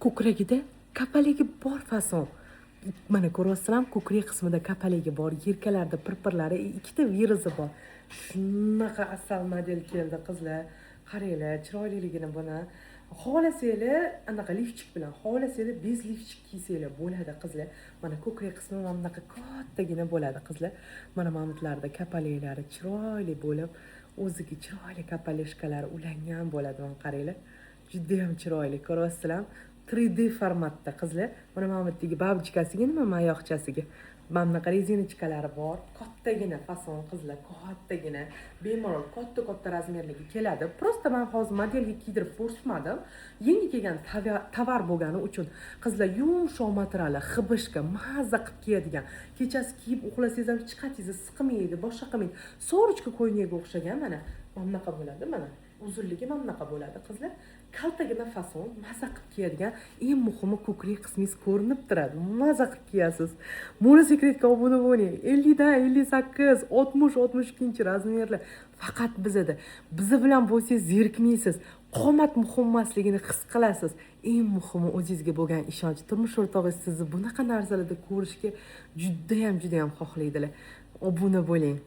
Ko'kragida kapaligi bor fason. Mana ko'ryapsizlarmi, ko'krak qismida kapaligi bor, yelkalarida pirpirlari, ikkita virusi bor. Shunaqa asal model keldi qizlar. Qaranglar, chiroyliligini buni. Xohlasanglar, anaqa lifchik bilan, xohlasanglar bez lifchik kiysanglar bo'ladi qizlar. Mana ko'krak qismi mana bunaqa kattagina bo'ladi qizlar. Mana mamutlarda kapaliklari chiroyli bo'lib, o'ziga chiroyli kapalishkalari ulangan bo'ladi. Mana qaranglar. Juda ham chiroyli, ko'ryapsizlarmi? 3D formatda qizlar. Mana mamutdagi babichkasiga nima mayoqchasiga. Mana bunaqa rezinachikalari bor. Kattagina fason qizlar, kattagina. Bemalol katta razmerlarga keladi. Prosta men hozir modelga kiydirib ko'rsatmadim. Yangi kelgan tovar bo'lgani uchun qizlar yumshoq materiallar, hibishka, mazza qilib kiyadigan. Kechasi kiyib uxlasangiz ham hech qanday siqmaydi, boshqa qilmaydi. Sorichka ko'yniga o'xshagan mana bunaqa bo'ladi mana. Uzunligi mana bunaqa bo'ladi qizlar. Kaltagina fason, mazza qilib kiyadigan, eng muhimi ko'krak qismingiz ko'rinib turadi. Mazza qilib kiyasiz. Mo'ra sekretga obuna bo'ling. 50 dan 58, 60, 62 razmerlar faqat bizada. Bizi bilan bo'lsangiz zerikmaysiz. Qomat muhim emasligini his qilasiz. Eng muhimi o'zingizga bo'lgan ishonch. Turmush o'rtog'ingiz sizni bunaqa narsalarda ko'rishga juda ham xohlaydilar. Obuna bo'ling.